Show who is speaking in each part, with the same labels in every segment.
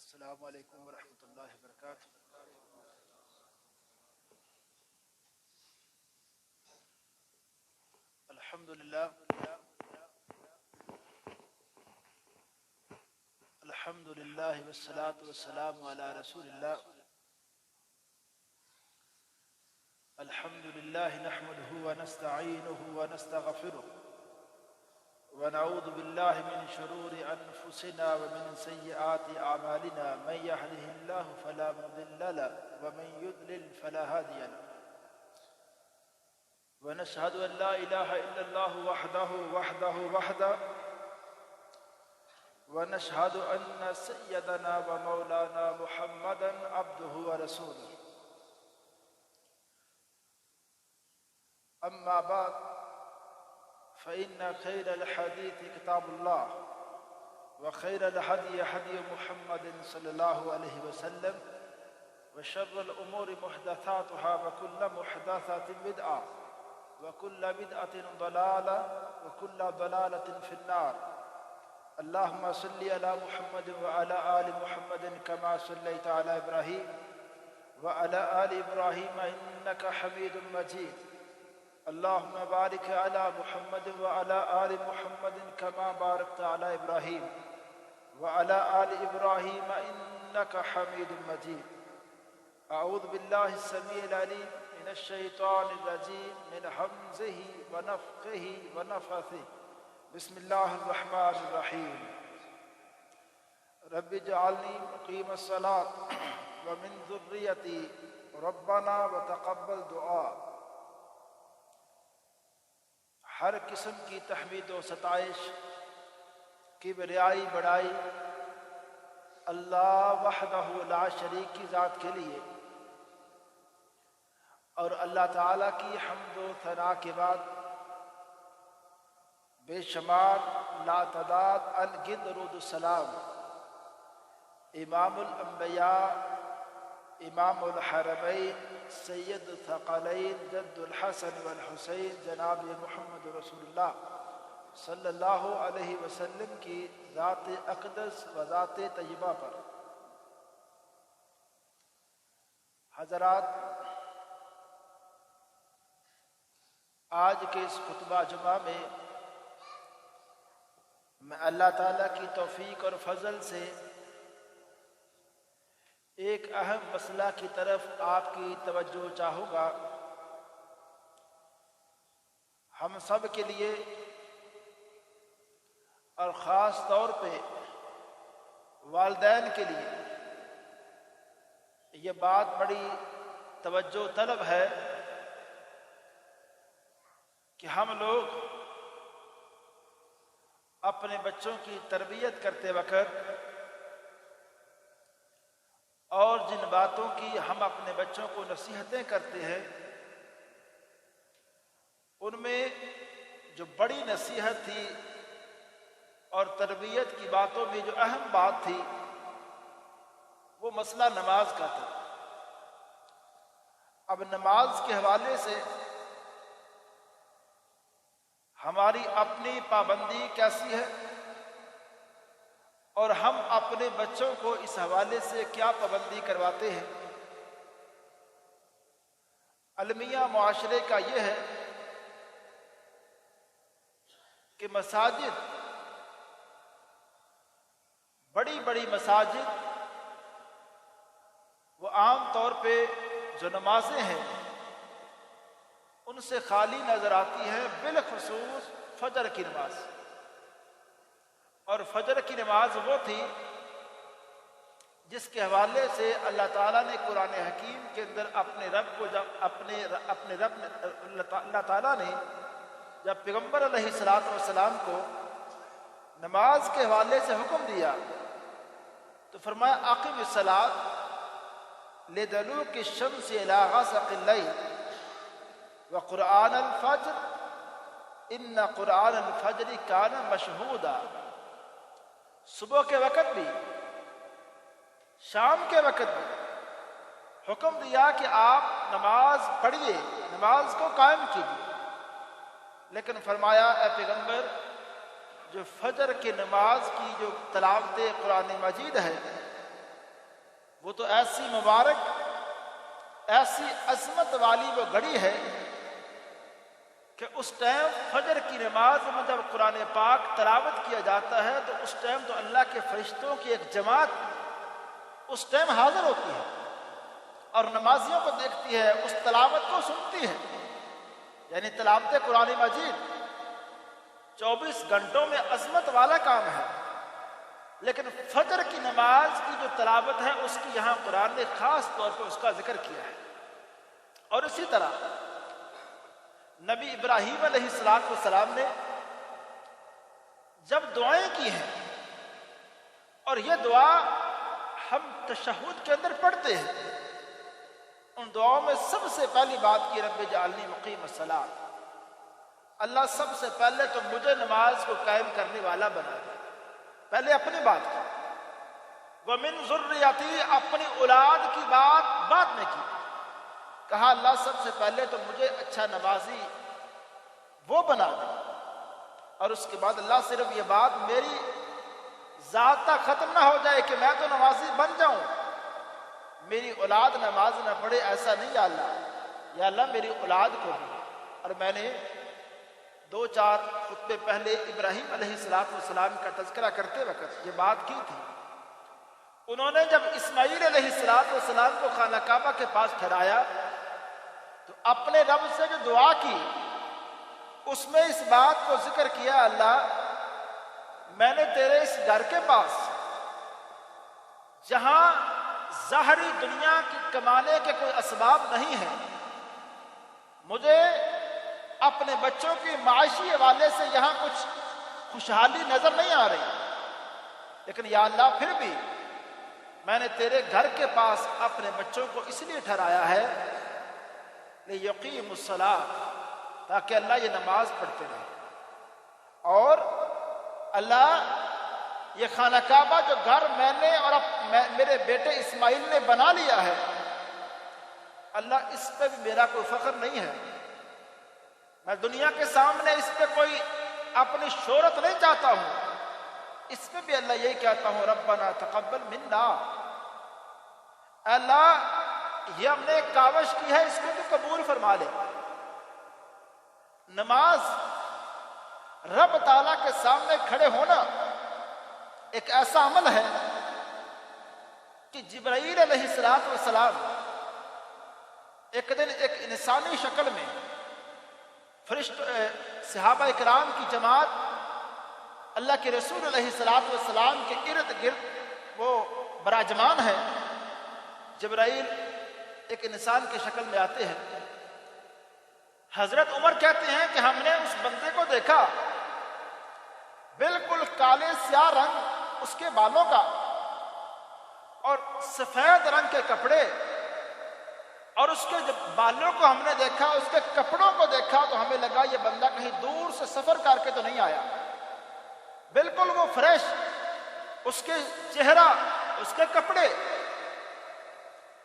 Speaker 1: السلام علیکم ورحمۃ اللہ وبرکاتہ۔ الحمدللہ الحمدللہ والصلاة والسلام علی رسول اللہ۔ الحمدللہ نحمده ونستعینه ونستغفره ونعوذ باللہ من شرور انفسنا ومن سیئات اعمالنا، من يهده الله فلا مضل له ومن يضلل فلا هادي له، ونشهد ان لا اله الا الله وحده ونشهد ان سيدنا ومولانا محمدا عبده ورسوله، اما بعد فإن خير الحديث كتاب الله وخير الهدي هدي محمد صلى الله عليه وسلم وشر الأمور محدثاتها وكل محدثة بدعة وكل بدعة ضلالة وكل ضلالة في النار۔ اللهم صل على محمد وعلى آل محمد كما صليت على إبراهيم وعلى آل إبراهيم إنك حميد مجيد۔ اللهم بارك على محمد وعلى آل محمد كما باركت على إبراهيم وعلى آل إبراهيم إنك حميد مجيد۔ أعوذ بالله السميع العليم من الشيطان الرجيم من همزه ونفخه ونفثه، بسم الله الرحمن الرحيم۔ رب اجعلني مقيم الصلاة ومن ذريتي ربنا وتقبل دعاء۔ ہر قسم کی تحمید و ستائش کبریائی بڑائی اللہ وحدہ لا شریک کی ذات کے لیے، اور اللہ تعالیٰ کی حمد و ثنا کے بعد بے شمار لا تعداد انگنت درود السلام امام الانبیاء امام الحرمین سید الثقلین جد الحسن والحسین جناب محمد رسول اللہ صلی اللہ علیہ وسلم کی ذات اقدس و ذات طیبہ پر۔ حضرات، آج کے اس خطبہ جمعہ میں اللہ تعالیٰ کی توفیق اور فضل سے ایک اہم مسئلہ کی طرف آپ کی توجہ چاہوں گا۔ ہم سب کے لیے اور خاص طور پہ والدین کے لیے یہ بات بڑی توجہ طلب ہے کہ ہم لوگ اپنے بچوں کی تربیت کرتے وقت اور جن باتوں کی ہم اپنے بچوں کو نصیحتیں کرتے ہیں، ان میں جو بڑی نصیحت تھی اور تربیت کی باتوں میں جو اہم بات تھی وہ مسئلہ نماز کا تھا۔ اب نماز کے حوالے سے ہماری اپنی پابندی کیسی ہے اور ہم اپنے بچوں کو اس حوالے سے کیا پابندی کرواتے ہیں۔ المیہ معاشرے کا یہ ہے کہ مساجد، بڑی بڑی مساجد، وہ عام طور پہ جو نمازیں ہیں ان سے خالی نظر آتی ہے، بالخصوص فجر کی نماز۔ اور فجر کی نماز وہ تھی جس کے حوالے سے اللہ تعالیٰ نے قرآن حکیم کے اندر اللہ تعالیٰ نے جب پیغمبر علیہ السلام کو نماز کے حوالے سے حکم دیا تو فرمایا اقم الصلاۃ لدلوک الشمس الی غسق اللیل وقرآن الفجر ان قرآن الفجر کان مشہودا۔ صبح کے وقت بھی، شام کے وقت بھی حکم دیا کہ آپ نماز پڑھیے، نماز کو قائم کیجیے، لیکن فرمایا اے پیغمبر جو فجر کی نماز کی جو تلاوت قرآن مجید ہے وہ تو ایسی مبارک، ایسی عظمت والی وہ گھڑی ہے کہ اس ٹائم فجر کی نماز میں جب قرآن پاک تلاوت کیا جاتا ہے تو اس ٹائم تو اللہ کے فرشتوں کی ایک جماعت اس ٹائم حاضر ہوتی ہے اور نمازیوں کو دیکھتی ہے، اس تلاوت کو سنتی ہے. یعنی تلاوت قرآن مجید 24 گھنٹوں میں عظمت والا کام ہے، لیکن فجر کی نماز کی جو تلاوت ہے اس کی یہاں قرآن نے خاص طور پر اس کا ذکر کیا ہے. اور اسی طرح نبی ابراہیم علیہ السلام نے جب دعائیں کی ہیں، اور یہ دعا ہم تشہد کے اندر پڑھتے ہیں، ان دعاؤں میں سب سے پہلی بات کی رب جعلنی مقیم الصلاۃ، اللہ سب سے پہلے تو مجھے نماز کو قائم کرنے والا بنا دے. پہلے اپنی بات کی، وَمِن ذُرِّيَّتِي، اپنی اولاد کی بات بعد میں کی. کہا اللہ سب سے پہلے تو مجھے اچھا نمازی وہ بنا دے، اور اس کے بعد اللہ صرف یہ بات میری ذات تک ختم نہ ہو جائے کہ میں تو نمازی بن جاؤں، میری اولاد نماز نہ پڑھے، ایسا نہیں. یا اللہ میری اولاد کو بھی. اور میں نے 2-4 خطبے پہلے ابراہیم علیہ السلام کا تذکرہ کرتے وقت یہ بات کی تھی. انہوں نے جب اسماعیل علیہ السلام کو خانہ کعبہ کے پاس ٹھہرایا تو اپنے رب سے جو دعا کی اس میں اس بات کو ذکر کیا، اللہ میں نے تیرے اس گھر کے پاس جہاں ظاہری دنیا کی کمانے کے کوئی اسباب نہیں ہیں، مجھے اپنے بچوں کی معاشی حوالے سے یہاں کچھ خوشحالی نظر نہیں آ رہی، لیکن یا اللہ پھر بھی میں نے تیرے گھر کے پاس اپنے بچوں کو اس لیے ٹھہرایا ہے لِيُقِيمُوا الصَّلَاةَ، تاکہ اللہ یہ نماز پڑھتے رہے. اور اللہ یہ خانہ کعبہ جو گھر میں نے اور میرے بیٹے اسماعیل نے بنا لیا ہے، اللہ اس پہ بھی میرا کوئی فخر نہیں ہے، میں دنیا کے سامنے اس پہ کوئی اپنی شہرت نہیں چاہتا ہوں، اس پہ بھی اللہ یہی کہتا ہوں ربنا تقبل منا، اللہ یہ ہم نے کاوش کی ہے اس کو تو قبول فرما لے. نماز رب تعالیٰ کے سامنے کھڑے ہونا ایک ایسا عمل ہے کہ جبرائیل علیہ السلام ایک دن ایک انسانی شکل میں صحابہ اکرام کی جماعت اللہ کے رسول علیہ السلام کے ارد گرد وہ براجمان ہے. جبرائیل ایک انسان کی شکل میں آتے ہیں. حضرت عمر کہتے ہیں کہ ہم نے اس بندے کو دیکھا، بالکل کالے سیاہ رنگ اس کے بالوں کا اور سفید رنگ کے کپڑے، اور اس کے جب بالوں کو ہم نے دیکھا، اس کے کپڑوں کو دیکھا تو ہمیں لگا یہ بندہ کہیں دور سے سفر کر کے تو نہیں آیا، بالکل وہ فریش، اس کے چہرہ، اس کے کپڑے.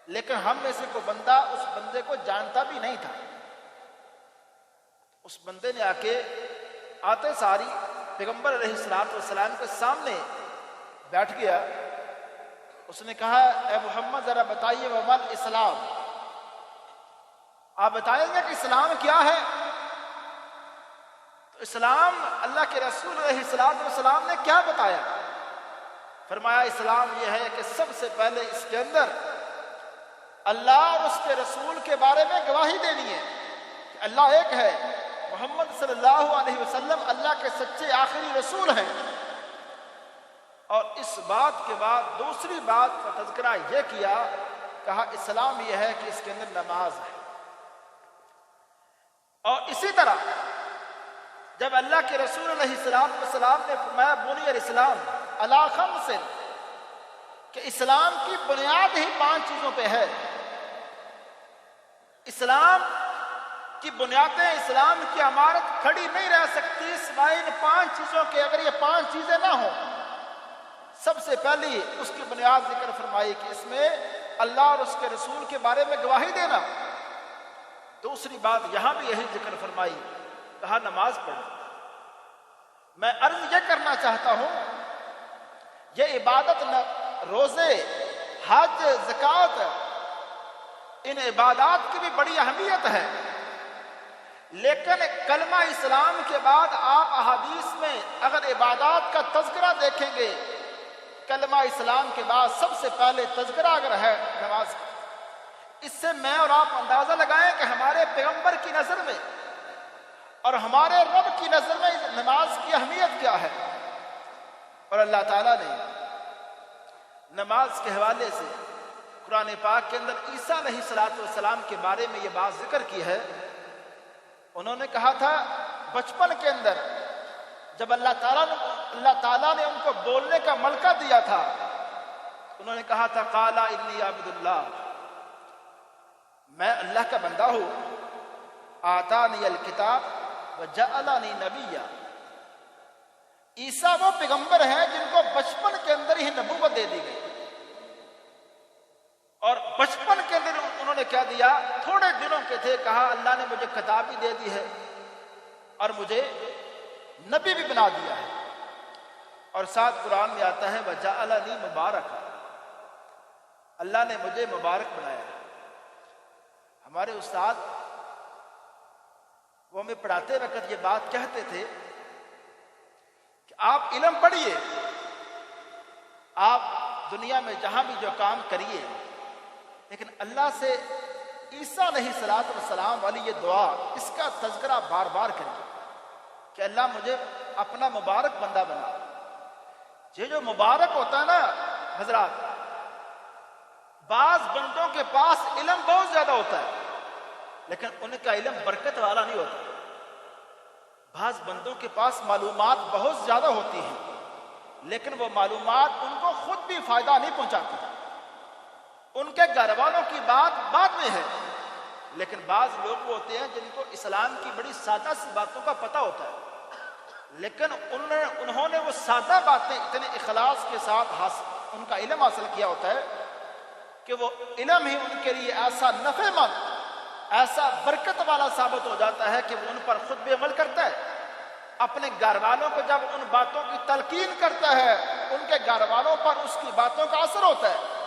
Speaker 1: لیکن ہم میں سے کوئی بندہ اس بندے کو جانتا بھی نہیں تھا. اس بندے نے آتے ساری پیغمبر علیہ السلام کے سامنے بیٹھ گیا. اس نے کہا اے محمد ذرا بتائیے ومل اسلام، آپ بتائیں گے کہ اسلام کیا ہے؟ تو اسلام اللہ کے رسول علیہ السلام نے کیا بتایا؟ فرمایا اسلام یہ ہے کہ سب سے پہلے اس کے اندر اللہ اور اس کے رسول کے بارے میں گواہی دینی ہے کہ اللہ ایک ہے، محمد صلی اللہ علیہ وسلم اللہ کے سچے آخری رسول ہیں. اور اس بات کے بعد دوسری بات کا تذکرہ یہ کیا، کہا اسلام یہ ہے کہ اس کے اندر نماز ہے. اور اسی طرح جب اللہ کے رسول علیہ السلام نے فرمایا بنی الاسلام علی خمس، کہ اسلام کی بنیاد ہی 5 چیزوں پہ ہے. اسلام کی بنیادیں، اسلام کی عمارت کھڑی نہیں رہ سکتی سوائے ان 5 چیزوں کے. اگر یہ 5 چیزیں نہ ہوں، سب سے پہلی اس کی بنیاد ذکر فرمائی کہ اس میں اللہ اور اس کے رسول کے بارے میں گواہی دینا. دوسری بات یہاں بھی یہی ذکر فرمائی، کہا نماز پڑھو. میں عرض یہ کرنا چاہتا ہوں، یہ عبادت روزے، حج، زکوٰۃ، ان عبادات کی بھی بڑی اہمیت ہے، لیکن کلمہ اسلام کے بعد آپ احادیث میں اگر عبادات کا تذکرہ دیکھیں گے، کلمہ اسلام کے بعد سب سے پہلے تذکرہ اگر ہے نماز کا، اس سے میں اور آپ اندازہ لگائیں کہ ہمارے پیغمبر کی نظر میں اور ہمارے رب کی نظر میں نماز کی اہمیت کیا ہے۔ اور اللہ تعالیٰ نے نماز کے حوالے سے قرآن پاک کے اندر عیسیٰ علیہ السلام کے بارے میں یہ بات ذکر کی ہے۔ انہوں نے کہا تھا بچپن کے اندر جب اللہ تعالیٰ نے ان کو بولنے کا ملکہ دیا تھا، انہوں نے کہا تھا قال انی عبد اللہ، میں اللہ کا بندہ ہوں، آتانی الکتاب وجعلنی نبیا۔ عیسیٰ وہ پیغمبر ہیں جن کو بچپن کے اندر ہی نبوت دے دی گئی، اور بچپن کے اندر انہوں نے کیا دیا، تھوڑے دنوں کے تھے، کہا اللہ نے مجھے کتاب بھی دے دی ہے اور مجھے نبی بھی بنا دیا ہے۔ اور ساتھ قرآن میں آتا ہے وجعلنی مبارکا، اللہ نے مجھے مبارک بنایا ہے۔ ہمارے استاد وہ ہمیں پڑھاتے وقت یہ بات کہتے تھے کہ آپ علم پڑھیے، آپ دنیا میں جہاں بھی جو کام کریے، لیکن اللہ سے عیسیٰ علیہ السلام والی یہ دعا، اس کا تذکرہ بار بار کریے کہ اللہ مجھے اپنا مبارک بندہ بنا۔ یہ جو مبارک ہوتا ہے نا حضرات، بعض بندوں کے پاس علم بہت زیادہ ہوتا ہے لیکن ان کا علم برکت والا نہیں ہوتا۔ بعض بندوں کے پاس معلومات بہت زیادہ ہوتی ہیں لیکن وہ معلومات ان کو خود بھی فائدہ نہیں پہنچاتی، ان کے گھر والوں کی بات بعد میں ہے۔ لیکن بعض لوگ وہ ہوتے ہیں جن کو اسلام کی بڑی سادہ سی باتوں کا پتہ ہوتا ہے، لیکن انہوں نے وہ سادہ باتیں اتنے اخلاص کے ساتھ ان کا علم حاصل کیا ہوتا ہے کہ وہ علم ہی ان کے لیے ایسا نفع مند، ایسا برکت والا ثابت ہو جاتا ہے کہ وہ ان پر خود بھی عمل کرتا ہے۔ اپنے گھر والوں کو جب ان باتوں کی تلقین کرتا ہے، ان کے گھر والوں پر اس کی باتوں کا اثر ہوتا ہے،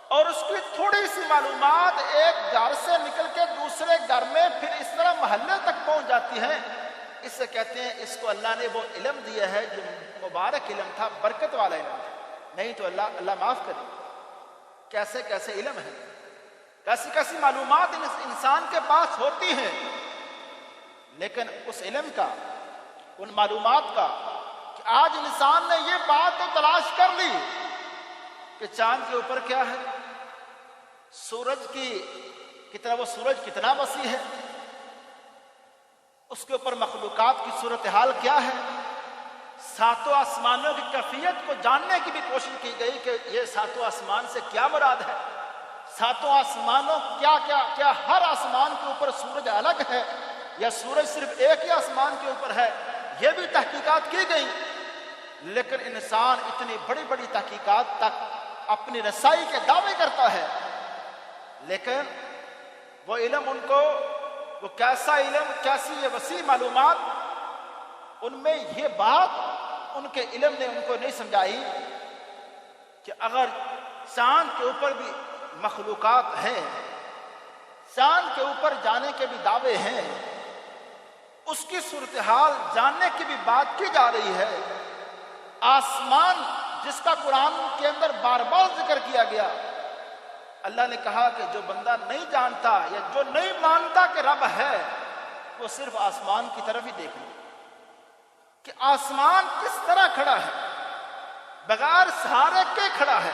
Speaker 1: اور اس کی تھوڑی سی معلومات ایک گھر سے نکل کے دوسرے گھر میں پھر اس طرح محلے تک پہنچ جاتی ہیں۔ اس سے کہتے ہیں اس کو اللہ نے وہ علم دیا ہے جو مبارک علم تھا، برکت والا علم تھا۔ نہیں تو اللہ معاف کرے، کیسے کیسے علم ہے، کیسی کیسی معلومات انسان کے پاس ہوتی ہیں، لیکن اس علم کا، ان معلومات کا، کہ آج انسان نے یہ بات تو تلاش کر لی کہ چاند کے اوپر کیا ہے، سورج وہ سورج کتنا وسیع ہے، اس کے اوپر مخلوقات کی صورتحال کیا ہے، ساتوں آسمانوں کی کیفیت کو جاننے کی بھی کوشش کی گئی کہ یہ ساتوں آسمان سے کیا مراد ہے، ساتوں آسمانوں کیا ہر آسمان کے اوپر سورج الگ ہے یا سورج صرف ایک ہی آسمان کے اوپر ہے، یہ بھی تحقیقات کی گئی۔ لیکن انسان اتنی بڑی بڑی تحقیقات تک اپنی رسائی کے دعوے کرتا ہے، لیکن وہ علم ان کو، وہ کیسا علم، کیسی یہ وسیع معلومات، ان میں یہ بات ان کے علم نے ان کو نہیں سمجھائی کہ اگر چاند کے اوپر بھی مخلوقات ہیں، چاند کے اوپر جانے کے بھی دعوے ہیں، اس کی صورتحال جاننے کی بھی بات کی جا رہی ہے، آسمان جس کا قرآن کے اندر بار بار ذکر کیا گیا، اللہ نے کہا کہ جو بندہ نہیں جانتا یا جو نہیں مانتا کہ رب ہے، وہ صرف آسمان کی طرف ہی دیکھ لے کہ آسمان کس طرح کھڑا ہے، بغیر سہارے کے کھڑا ہے۔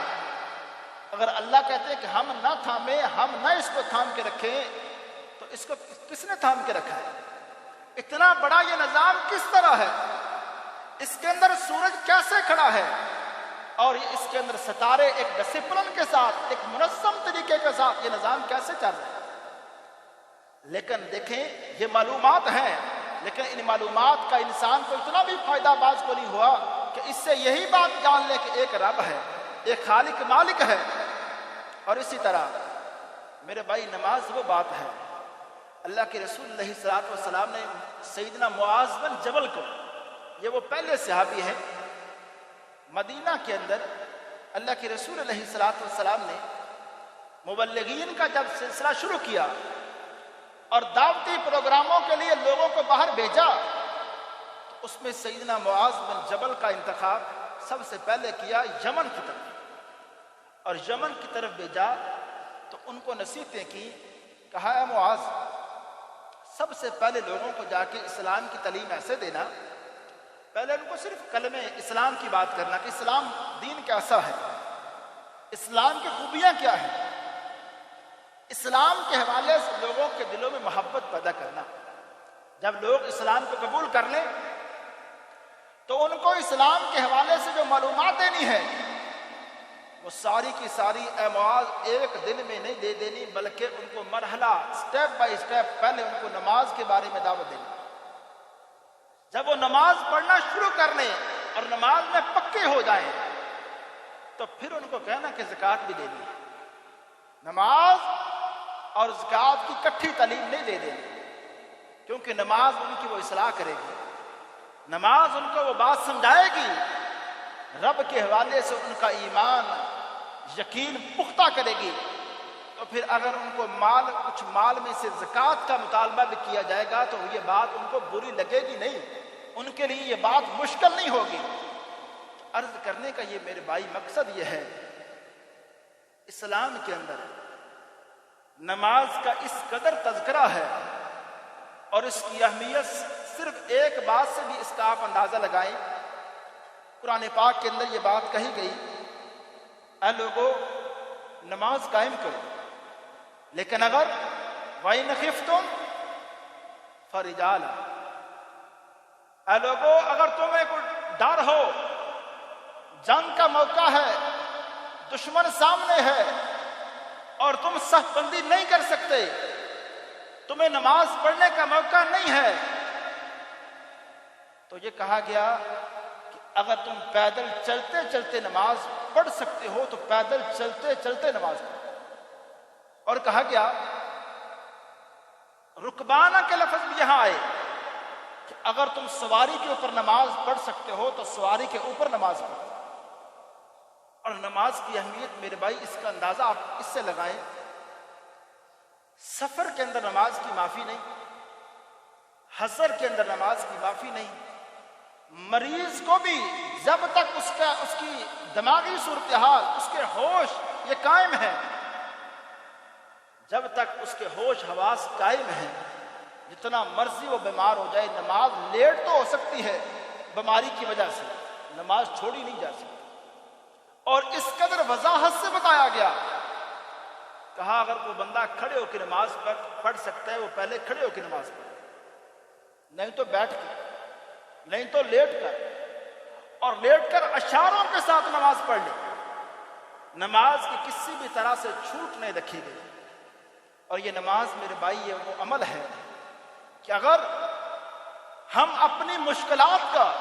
Speaker 1: اگر اللہ کہتے ہیں کہ ہم نہ تھامیں، ہم نہ اس کو تھام کے رکھیں، تو اس کو کس نے تھام کے رکھا ہے؟ اتنا بڑا یہ نظام کس طرح ہے؟ اس کے اندر سورج کیسے کھڑا ہے؟ اور اس کے اندر ستارے ایک ڈسپلن کے ساتھ، ایک منظم طریقے کے ساتھ یہ نظام کیسے چل رہا ہے؟ لیکن دیکھیں یہ معلومات ہیں، لیکن ان معلومات کا انسان کو اتنا بھی فائدہ باز کو نہیں ہوا کہ اس سے یہی بات جان لے کہ ایک رب ہے، ایک خالق مالک ہے۔ اور اسی طرح میرے بھائی نماز وہ بات ہے، اللہ کے رسول علیہ الصلوۃ والسلام نے سیدنا معاذ بن جبل کو، یہ وہ پہلے صحابی ہیں، مدینہ کے اندر اللہ کے رسول علیہ الصلوۃ والسلام نے مبلغین کا جب سلسلہ شروع کیا اور دعوتی پروگراموں کے لیے لوگوں کو باہر بھیجا تو اس میں سیدنا معاذ بن جبل کا انتخاب سب سے پہلے کیا یمن کی طرف، اور یمن کی طرف بھیجا تو ان کو نصیحتیں کی، کہا اے معاذ سب سے پہلے لوگوں کو جا کے اسلام کی تعلیم ایسے دینا، پہلے ان کو صرف کلمہ اسلام کی بات کرنا کہ اسلام دین کیسا ہے، اسلام کی خوبیاں کیا ہیں، اسلام کے حوالے سے لوگوں کے دلوں میں محبت پیدا کرنا۔ جب لوگ اسلام کو قبول کر لیں تو ان کو اسلام کے حوالے سے جو معلومات دینی ہے وہ ساری کی ساری اے معاذ ایک دن میں نہیں دے دینی، بلکہ ان کو مرحلہ سٹیپ بائی سٹیپ پہلے ان کو نماز کے بارے میں دعوت دینی۔ جب وہ نماز پڑھنا شروع کر لیں اور نماز میں پکے ہو جائیں تو پھر ان کو کہنا کہ زکوٰۃ بھی دینی ہے۔ نماز اور زکوٰۃ کی کٹھی تعلیم نہیں دے دینی، کیونکہ نماز ان کی وہ اصلاح کرے گی، نماز ان کو وہ بات سمجھائے گی، رب کے حوالے سے ان کا ایمان یقین پختہ کرے گی۔ تو پھر اگر ان کو کچھ مال میں سے زکوٰۃ کا مطالبہ بھی کیا جائے گا تو یہ بات ان کو بری لگے گی نہیں، ان کے لیے یہ بات مشکل نہیں ہوگی۔ عرض کرنے کا یہ میرے بھائی مقصد یہ ہے، اسلام کے اندر نماز کا اس قدر تذکرہ ہے اور اس کی اہمیت صرف ایک بات سے بھی اس کا آپ اندازہ لگائیں۔ قرآن پاک کے اندر یہ بات کہی گئی، اے لوگو نماز قائم کرو، لیکن اگر وَإِنْ خِفْتُمْ فَرِجَالًا، اے لوگو اگر تمہیں کوئی ڈر ہو، جنگ کا موقع ہے، دشمن سامنے ہے اور تم صف بندی نہیں کر سکتے، تمہیں نماز پڑھنے کا موقع نہیں ہے، تو یہ کہا گیا کہ اگر تم پیدل چلتے چلتے نماز پڑھ سکتے ہو تو پیدل چلتے چلتے نماز پڑھو۔ اور کہا گیا رکبانہ کے لفظ بھی یہاں آئے کہ اگر تم سواری کے اوپر نماز پڑھ سکتے ہو تو سواری کے اوپر نماز پڑھو۔ اور نماز کی اہمیت میرے بھائی اس کا اندازہ آپ اس سے لگائیں، سفر کے اندر نماز کی معافی نہیں، حضر کے اندر نماز کی معافی نہیں، مریض کو بھی جب تک اس کی دماغی صورتحال، اس کے ہوش یہ قائم ہے، جب تک اس کے ہوش حواس قائم ہیں، جتنا مرضی وہ بیمار ہو جائے، نماز لیٹ تو ہو سکتی ہے بیماری کی وجہ سے، نماز چھوڑی نہیں جا سکتی۔ اور اس قدر وضاحت سے بتایا گیا، کہا اگر کوئی بندہ کھڑے ہو کے نماز پڑھ سکتا ہے وہ پہلے کھڑے ہو کے نماز پڑھے، نہیں تو بیٹھ کے، نہیں تو لیٹ کر، اور لیٹ کر اشاروں کے ساتھ نماز پڑھ لے۔ نماز کی کسی بھی طرح سے چھوٹ نہیں رکھی گئی۔ اور یہ نماز میرے بھائی یہ وہ عمل ہے کہ اگر ہم اپنی مشکلات کا،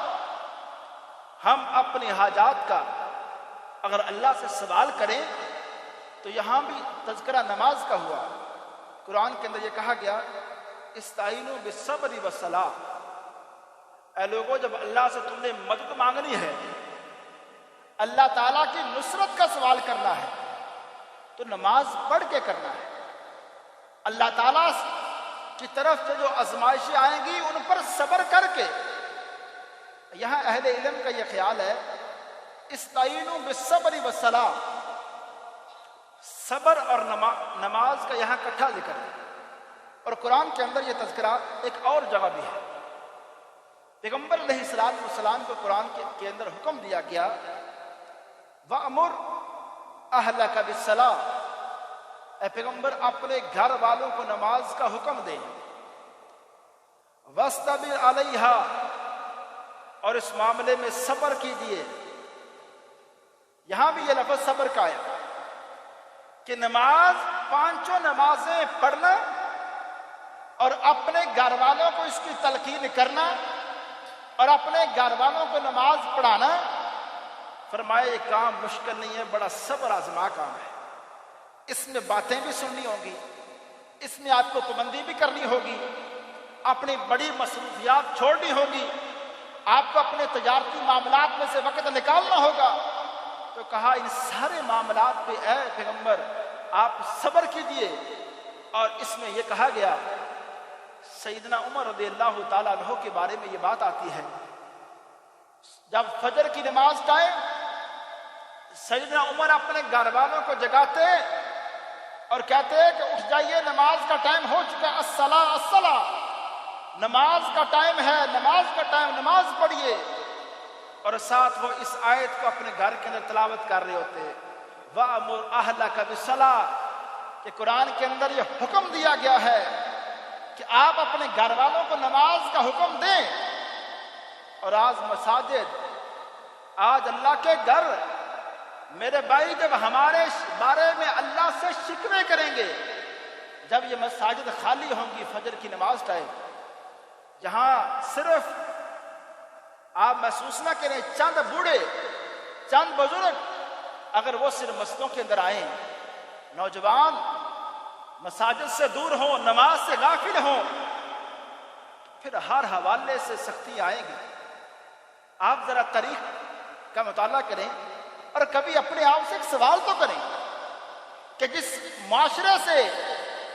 Speaker 1: ہم اپنی حاجات کا اگر اللہ سے سوال کریں تو یہاں بھی تذکرہ نماز کا ہوا۔ قرآن کے اندر یہ کہا گیا استعینوا بالصبر والصلاۃ، اے لوگوں جب اللہ سے تم نے مدد مانگنی ہے، اللہ تعالیٰ کی نصرت کا سوال کرنا ہے تو نماز پڑھ کے کرنا ہے۔ اللہ تعالیٰ کی طرف سے جو آزمائشیں آئیں گی ان پر صبر کر کے۔ یہاں اہل علم کا یہ خیال ہے استعینوا بالصبر والصلاۃ، صبر اور نماز کا یہاں اکٹھا ذکر ہے۔ اور قرآن کے اندر یہ تذکرہ ایک اور جگہ بھی ہے۔ پیغمبر علیہ الصلوۃ والسلام کو قرآن کے اندر حکم دیا گیا وَأْمُرْ أَهْلَكَ بِالصَّلَاةِ، اے پیغمبر اپنے گھر والوں کو نماز کا حکم دیں، وَاسْتَبِرْ عَلَيْهَا، اور اس معاملے میں صبر کیجیے۔ یہاں بھی یہ لفظ صبر کا ہے کہ نماز پانچوں نمازیں پڑھنا اور اپنے گھر والوں کو اس کی تلقین کرنا اور اپنے گھر والوں کو نماز پڑھانا، فرمایا یہ کام مشکل نہیں ہے، بڑا صبر آزما کام ہے۔ اس میں باتیں بھی سننی ہوں گی، اس میں آپ کو پابندی بھی کرنی ہوگی، اپنی بڑی مصروفیات چھوڑنی ہوگی، آپ کو اپنے تجارتی معاملات میں سے وقت نکالنا ہوگا۔ تو کہا ان سارے معاملات پہ اے پیغمبر آپ صبر کیجئے. اور اس میں یہ کہا گیا سیدنا عمر رضی اللہ تعالیٰ عنہ کے بارے میں یہ بات آتی ہے، جب فجر کی نماز ٹائم سیدنا عمر اپنے گھر والوں کو جگاتے اور کہتے کہ اٹھ جائیے، نماز کا ٹائم ہو چکا، الصلاۃ الصلاۃ، نماز کا ٹائم ہے، نماز کا ٹائم، نماز پڑھیے. اور ساتھ وہ اس آیت کو اپنے گھر کے اندر تلاوت کر رہے ہوتے، وَأْمُرْ أَهْلَكَ بِالصَّلَاةِ، کہ قرآن کے اندر یہ حکم دیا گیا ہے کہ آپ اپنے گھر والوں کو نماز کا حکم دیں. اور آج مساجد، آج اللہ کے گھر، میرے بھائی جب ہمارے بارے میں اللہ سے شکوے کریں گے جب یہ مساجد خالی ہوں گی فجر کی نماز ٹائم، جہاں صرف آپ محسوس نہ کریں چند بوڑھے چند بزرگ اگر وہ صرف مسجدوں کے اندر آئیں، نوجوان مساجد سے دور ہوں، نماز سے غافل ہوں، پھر ہر حوالے سے سختی آئیں گی. آپ ذرا تاریخ کا مطالعہ کریں اور کبھی اپنے آپ سے ایک سوال تو کریں کہ جس معاشرے سے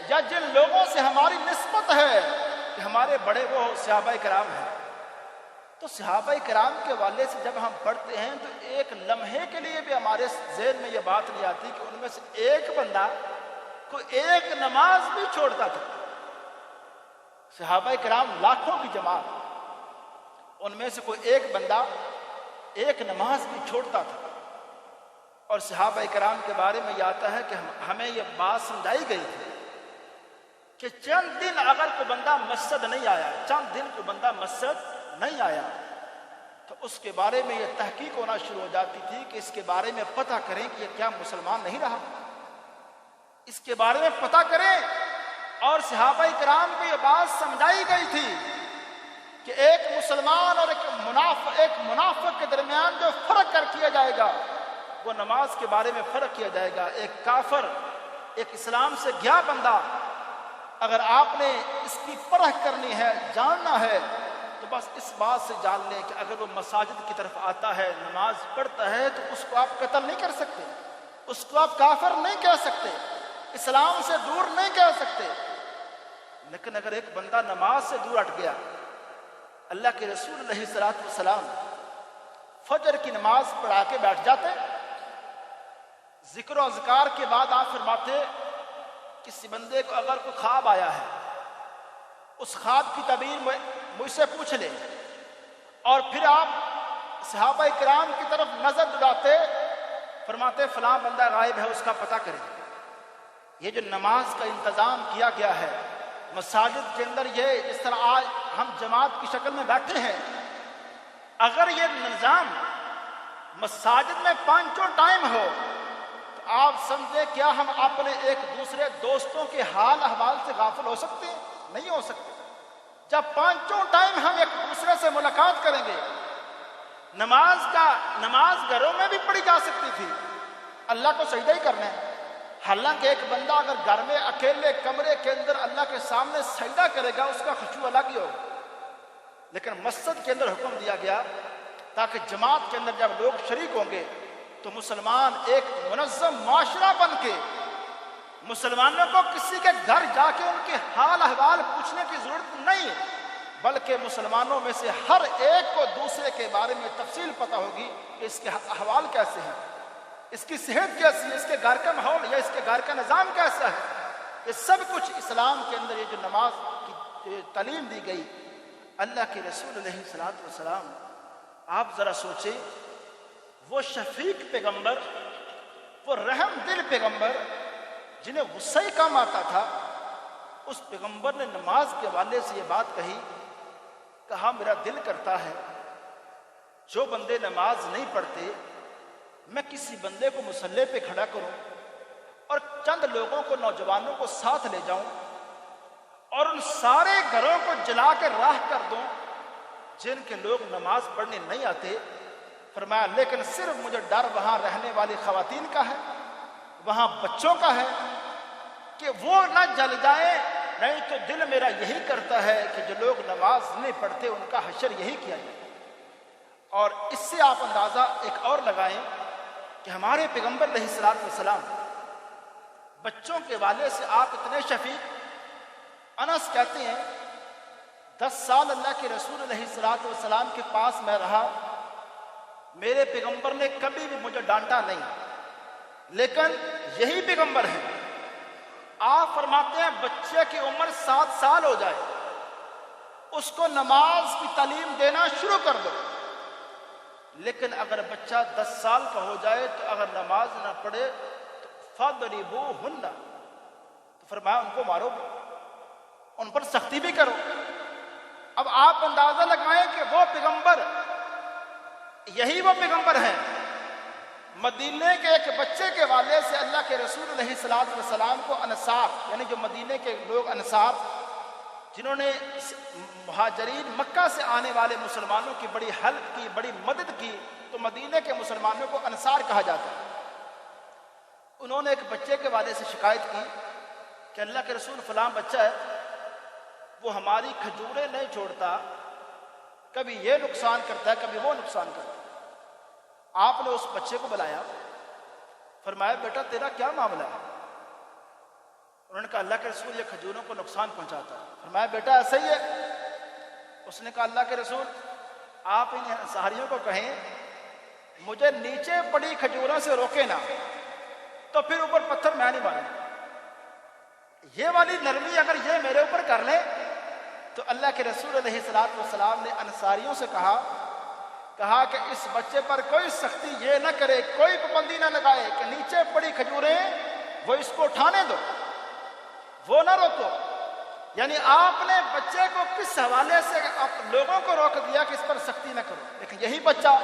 Speaker 1: یا جن لوگوں سے ہماری نسبت ہے کہ ہمارے بڑے وہ صحابہ کرام ہیں، تو صحابہ کرام کے والے سے جب ہم پڑھتے ہیں تو ایک لمحے کے لیے بھی ہمارے ذہن میں یہ بات نہیں آتی کہ ان میں سے ایک بندہ کوئی ایک نماز بھی چھوڑتا تھا. صحابہ کرام لاکھوں کی جماعت، ان میں سے کوئی ایک بندہ ایک نماز بھی چھوڑتا تھا. اور صحابہ کرام کے بارے میں یہ آتا ہے کہ ہمیں یہ بات سمجھائی گئی تھی کہ چند دن اگر کوئی بندہ مسجد نہیں آیا، چند دن کوئی بندہ مسجد نہیں آیا، تو اس کے بارے میں یہ تحقیق ہونا شروع ہو جاتی تھی کہ اس کے بارے میں پتہ کریں کہ یہ کیا مسلمان نہیں رہا، اس کے بارے میں پتہ کریں. اور صحابہ کرام کو یہ بات سمجھائی گئی تھی کہ ایک مسلمان اور ایک منافق کے درمیان جو فرق کر کیا جائے گا وہ نماز کے بارے میں فرق کیا جائے گا. ایک کافر، ایک اسلام سے گیا بندہ، اگر آپ نے اس کی پرکھ کرنی ہے، جاننا ہے، تو بس اس بات سے جان لیں کہ اگر وہ مساجد کی طرف آتا ہے، نماز پڑھتا ہے، تو اس کو آپ قتل نہیں کر سکتے، اس کو آپ کافر نہیں کہہ سکتے، اسلام سے دور نہیں کہہ سکتے. لیکن اگر ایک بندہ نماز سے دور ہٹ گیا، اللہ کے رسول علیہ الصلوۃ والسلام فجر کی نماز پڑھا کے بیٹھ جاتے، ذکر و اذکار کے بعد آپ فرماتے کسی بندے کو اگر کوئی خواب آیا ہے، اس خواب کی تعبیر مجھ سے پوچھ لے. اور پھر آپ صحابہ کرام کی طرف نظر دوڑاتے، فرماتے فلاں بندہ غائب ہے، اس کا پتہ کریں. یہ جو نماز کا انتظام کیا گیا ہے مساجد کے اندر، یہ جس طرح آج ہم جماعت کی شکل میں بیٹھے ہیں، اگر یہ نظام مساجد میں پانچوں ٹائم ہو تو آپ سمجھیں کیا ہم اپنے ایک دوسرے دوستوں کے حال احوال سے غافل ہو سکتے ہیں؟ نہیں ہو سکتے. جب پانچوں ٹائم ہم ایک دوسرے سے ملاقات کریں گے، نماز گھروں میں بھی پڑھی جا سکتی تھی، اللہ کو سجدہ ہی کرنا ہے. حالانکہ ایک بندہ اگر گھر میں اکیلے کمرے کے اندر اللہ کے سامنے سجدہ کرے گا اس کا خشوع الگ ہی ہوگا. لیکن مسجد کے اندر حکم دیا گیا تاکہ جماعت کے اندر جب لوگ شریک ہوں گے تو مسلمان ایک منظم معاشرہ بن کے، مسلمانوں کو کسی کے گھر جا کے ان کے حال احوال پوچھنے کی ضرورت نہیں، بلکہ مسلمانوں میں سے ہر ایک کو دوسرے کے بارے میں تفصیل پتہ ہوگی کہ اس کے احوال کیسے ہیں، اس کی صحت کیسی ہے، اس کے گھر کا ماحول یا اس کے گھر کا نظام کیسا ہے. یہ سب کچھ اسلام کے اندر یہ جو نماز کی تعلیم دی گئی، اللہ کے رسول علیہ الصلوۃ والسلام، آپ ذرا سوچیں، وہ شفیق پیغمبر، وہ رحم دل پیغمبر جنہیں غصہ ہی کم آتا تھا، اس پیغمبر نے نماز کے حوالے سے یہ بات کہی، کہا میرا دل کرتا ہے جو بندے نماز نہیں پڑھتے میں کسی بندے کو مصلی پہ کھڑا کروں اور چند لوگوں کو، نوجوانوں کو ساتھ لے جاؤں اور ان سارے گھروں کو جلا کے راہ کر دوں جن کے لوگ نماز پڑھنے نہیں آتے. فرمایا لیکن صرف مجھے ڈر وہاں رہنے والی خواتین کا ہے، وہاں بچوں کا ہے کہ وہ نہ جل جائیں، نہیں تو دل میرا یہی کرتا ہے کہ جو لوگ نماز نہیں پڑھتے ان کا حشر یہی کیا جائے. اور اس سے آپ اندازہ ایک اور لگائیں کہ ہمارے پیغمبر علیہ الصلوۃ والسلام بچوں کے والے سے آپ اتنے شفیق۔ انس کہتے ہیں 10 سال اللہ کے رسول علیہ الصلوۃ والسلام کے پاس میں رہا، میرے پیغمبر نے کبھی بھی مجھے ڈانٹا نہیں، لیکن یہی پیغمبر ہیں، آپ فرماتے ہیں بچے کی عمر 7 سال ہو جائے اس کو نماز کی تعلیم دینا شروع کر دو، لیکن اگر بچہ 10 سال کا ہو جائے تو اگر نماز نہ پڑھے تو فَضْرِبُوهُنَّ، تو فرمایا ان کو مارو، ان پر سختی بھی کرو۔ اب آپ اندازہ لگائیں کہ وہ پیغمبر، یہی وہ پیغمبر ہیں، مدینے کے ایک بچے کے والے سے اللہ کے رسول علیہ الصلوۃ والسلام کو انصار، یعنی جو مدینے کے لوگ انصار جنہوں نے مہاجرین مکہ سے آنے والے مسلمانوں کی بڑی ہیلپ کی، بڑی مدد کی، تو مدینے کے مسلمانوں کو انصار کہا جاتا ہے۔ انہوں نے ایک بچے کے والے سے شکایت کی کہ اللہ کے رسول فلاں بچہ ہے، وہ ہماری کھجوریں نہیں چھوڑتا، کبھی یہ نقصان کرتا ہے کبھی وہ نقصان کرتا ہے۔ آپ نے اس بچے کو بلایا، فرمایا بیٹا تیرا کیا معاملہ ہے؟ انہوں نے کہا اللہ کے رسول یہ کھجوروں کو نقصان پہنچاتا ہے۔ فرمایا بیٹا ایسا ہی ہے؟ اس نے کہا اللہ کے رسول آپ ان انصاریوں کو کہیں مجھے نیچے پڑی کھجوروں سے روکے نہ، تو پھر اوپر پتھر میں نہیں ماروں۔ یہ والی نرمی اگر یہ میرے اوپر کر لیں تو اللہ کے رسول علیہ الصلوۃ والسلام نے انصاریوں سے کہا کہ اس بچے پر کوئی سختی یہ نہ کرے، کوئی پابندی نہ لگائے کہ نیچے پڑی کھجوریں وہ اس کو اٹھانے دو، وہ نہ روکو۔ یعنی آپ نے بچے کو کس حوالے سے آپ لوگوں کو روک دیا کہ اس پر سختی نہ کرو، لیکن یہی بچہ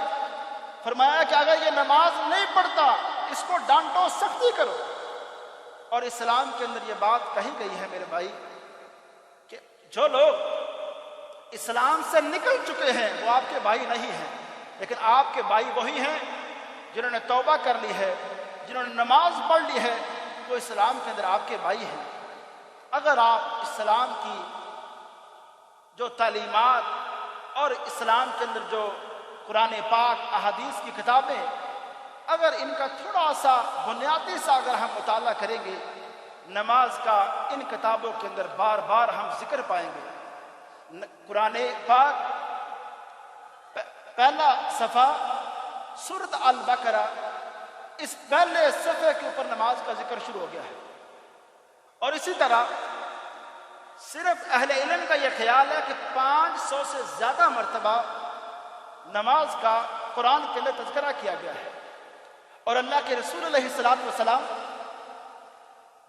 Speaker 1: فرمایا کہ اگر یہ نماز نہیں پڑھتا اس کو ڈانٹو، سختی کرو۔ اور اسلام کے اندر یہ بات کہی گئی ہے میرے بھائی کہ جو لوگ اسلام سے نکل چکے ہیں وہ آپ کے بھائی نہیں ہیں، لیکن آپ کے بھائی وہی ہیں جنہوں نے توبہ کر لی ہے، جنہوں نے نماز پڑھ لی ہے، وہ اسلام کے اندر آپ کے بھائی ہیں۔ اگر آپ اسلام کی جو تعلیمات اور اسلام کے اندر جو قرآن پاک احادیث کی کتابیں، اگر ان کا تھوڑا سا بنیادی سا اگر ہم مطالعہ کریں گے، نماز کا ان کتابوں کے اندر بار بار ہم ذکر پائیں گے۔ قرآن پاک پہلا صفحہ سورۃ البقرہ، اس پہلے صفحے کے اوپر نماز کا ذکر شروع ہو گیا ہے۔ اور اسی طرح صرف اہل علم کا یہ خیال ہے کہ 500 سے زیادہ مرتبہ نماز کا قرآن کے اندر تذکرہ کیا گیا ہے۔ اور اللہ کے رسول علیہ الصلوۃ والسلام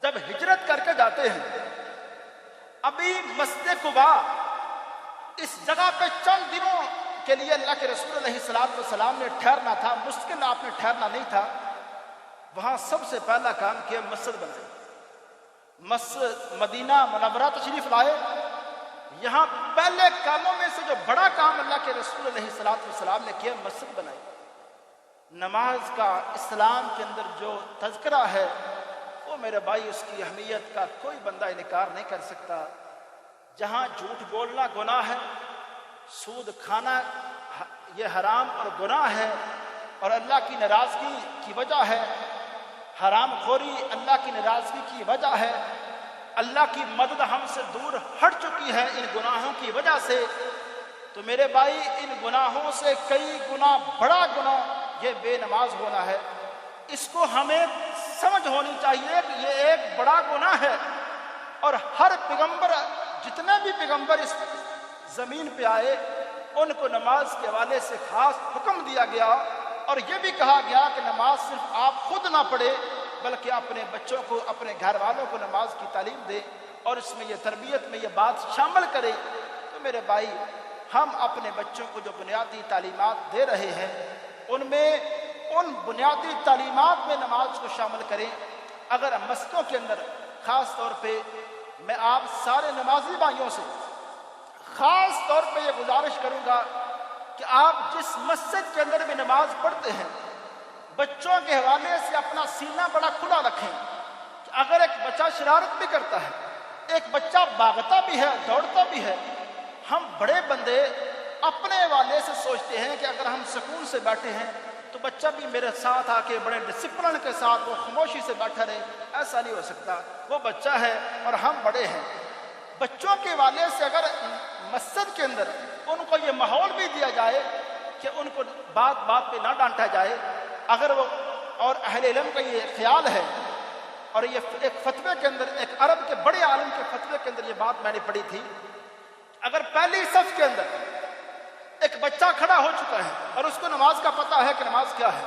Speaker 1: جب ہجرت کر کے جاتے ہیں، ابھی مسجد قباء اس جگہ پہ چند دنوں کے لیے اللہ کے رسول علیہ الصلوۃ والسلام نے ٹھہرنا تھا، مشکل آپ نے ٹھہرنا نہیں تھا، وہاں سب سے پہلا کام کیا مسجد بنائی، مسجد مدینہ منورہ تشریف لائے۔ یہاں پہلے کاموں میں سے جو بڑا کام اللہ کے رسول علیہ الصلوۃ والسلام نے کیا، مسجد بنائی۔ نماز کا اسلام کے اندر جو تذکرہ ہے وہ میرے بھائی اس کی اہمیت کا کوئی بندہ انکار نہیں کر سکتا۔ جہاں جھوٹ بولنا گناہ ہے، سود کھانا یہ حرام اور گناہ ہے اور اللہ کی ناراضگی کی وجہ ہے، حرام خوری اللہ کی ناراضگی کی وجہ ہے، اللہ کی مدد ہم سے دور ہٹ چکی ہے ان گناہوں کی وجہ سے، تو میرے بھائی ان گناہوں سے کئی گنا بڑا گناہ یہ بے نماز ہونا ہے۔ اس کو ہمیں سمجھ ہونی چاہیے کہ یہ ایک بڑا گناہ ہے، اور ہر پیغمبر، جتنے بھی پیغمبر اس زمین پہ آئے ان کو نماز کے حوالے سے خاص حکم دیا گیا، اور یہ بھی کہا گیا کہ نماز صرف آپ خود نہ پڑھے بلکہ اپنے بچوں کو، اپنے گھر والوں کو نماز کی تعلیم دے، اور اس میں یہ تربیت میں یہ بات شامل کرے۔ تو میرے بھائی ہم اپنے بچوں کو جو بنیادی تعلیمات دے رہے ہیں ان میں ان بنیادی تعلیمات میں نماز کو شامل کریں۔ اگر مسجدوں کے اندر خاص طور پہ میں آپ سارے نمازی بھائیوں سے خاص طور پہ یہ گزارش کروں گا کہ آپ جس مسجد کے اندر بھی نماز پڑھتے ہیں بچوں کے حوالے سے اپنا سینہ بڑا کھلا رکھیں کہ اگر ایک بچہ شرارت بھی کرتا ہے، ایک بچہ بھاگتا بھی ہے، دوڑتا بھی ہے، ہم بڑے بندے اپنے حوالے سے سوچتے ہیں کہ اگر ہم سکون سے بیٹھے ہیں تو بچہ بھی میرے ساتھ آ کے بڑے ڈسپلن کے ساتھ وہ خاموشی سے بیٹھا رہے، ایسا نہیں ہو سکتا۔ وہ بچہ ہے اور ہم بڑے ہیں۔ بچوں کے والے سے اگر مسجد کے اندر ان کو یہ ماحول بھی دیا جائے کہ ان کو بات بات پہ نہ ڈانٹا جائے، اگر وہ اور اہل علم کا یہ خیال ہے، اور یہ ایک فتوے کے اندر، ایک عرب کے بڑے عالم کے فتوے کے اندر یہ بات میں نے پڑھی تھی، اگر پہلی صف کے اندر ایک بچہ کھڑا ہو چکا ہے اور اس کو نماز کا پتہ ہے کہ نماز کیا ہے،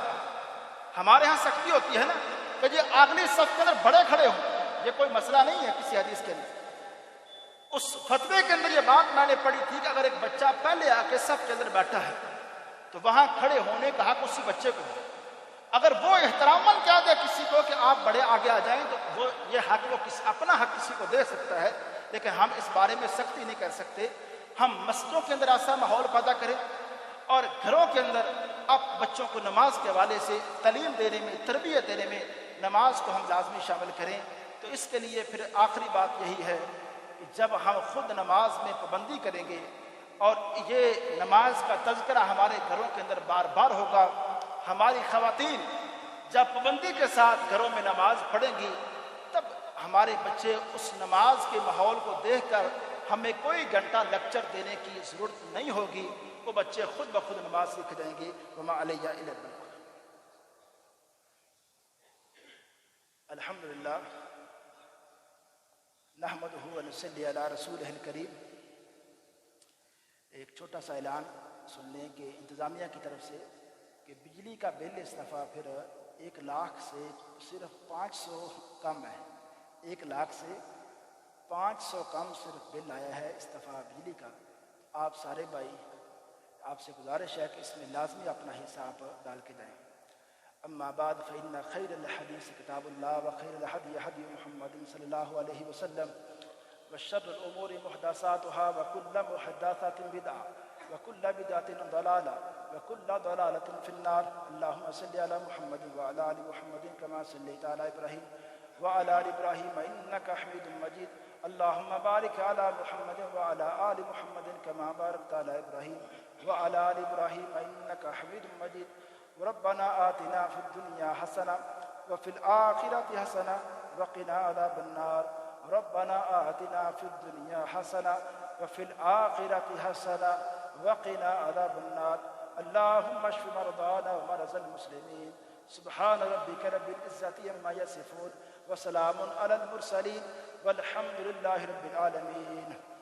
Speaker 1: ہمارے ہاں سختی ہوتی ہے نا کہ یہ اگلی صف کے اندر بڑے کھڑے ہوں، یہ کوئی مسئلہ نہیں ہے کسی حدیث کے اندر۔ اس فتوے کے اندر یہ بات میں نے پڑھی تھی کہ اگر ایک بچہ پہلے آ کے صف کے اندر بیٹھا ہے تو وہاں کھڑے ہونے کا حق اسی بچے کو ہے۔ اگر وہ احتراماً کہہ دے کسی کو کہ آپ بڑے آگے آ جائیں تو وہ یہ حق وہ اپنا حق کسی کو دے سکتا ہے، لیکن ہم اس بارے میں سختی نہیں کر سکتے۔ ہم مسجدوں کے اندر ایسا ماحول پیدا کریں اور گھروں کے اندر اب بچوں کو نماز کے حوالے سے تعلیم دینے میں، تربیت دینے میں نماز کو ہم لازمی شامل کریں۔ تو اس کے لیے پھر آخری بات یہی ہے کہ جب ہم خود نماز میں پابندی کریں گے اور یہ نماز کا تذکرہ ہمارے گھروں کے اندر بار بار ہوگا، ہماری خواتین جب پابندی کے ساتھ گھروں میں نماز پڑھیں گی، تب ہمارے بچے اس نماز کے ماحول کو دیکھ کر ہمیں کوئی گھنٹہ لیکچر دینے کی ضرورت نہیں ہوگی، وہ بچے خود بخود نماز سیکھ جائیں گے۔ وما علیہ الا البلاغ۔ الحمدللہ نحمدہ ونصلی علی رسولہ الکریم۔ ایک چھوٹا سا اعلان سن لیں کہ انتظامیہ کی طرف سے کہ بجلی کا بل اس دفعہ پھر 1 لاکھ سے صرف 500 کم ہے، 1 لاکھ سے 500 کم صرف بل آیا ہے اس دفعہ بجلی کا۔ آپ سارے بھائی، آپ سے گزارش ہے کہ اس میں لازمی اپنا حصہ آپ ڈال کے جائیں۔ اما بعد فإن خیر الحدیث کتاب اللہ وخیر الہدی ہدی محمد صلی اللہ علیہ وسلم وشر الامور محدثاتها وكل محدثة بدعة وكل بدعة ضلالة وكل ضلالة في النار۔ اللهم صل على محمد وعلى آل محمد كما صليت على إبراهيم وعلى آل إبراهيم إنك حميد مجيد۔ اللهم بارك على محمد وعلى آل محمد كما باركت على إبراهيم وعلى آل إبراهيم إنك حميد مجيد۔ ربنا آتنا في الدنيا حسنة وفي الآخرة حسنة وقنا عذاب النار۔ ربنا آتنا في الدنيا حسنة وفي الآخرة حسنة وقنا عذاب النار۔ اللهم اشف مرضانا ومرضى المسلمين۔ سبحان ربك رب العزة عما يصفون وسلام على المرسلين والحمد لله رب العالمين۔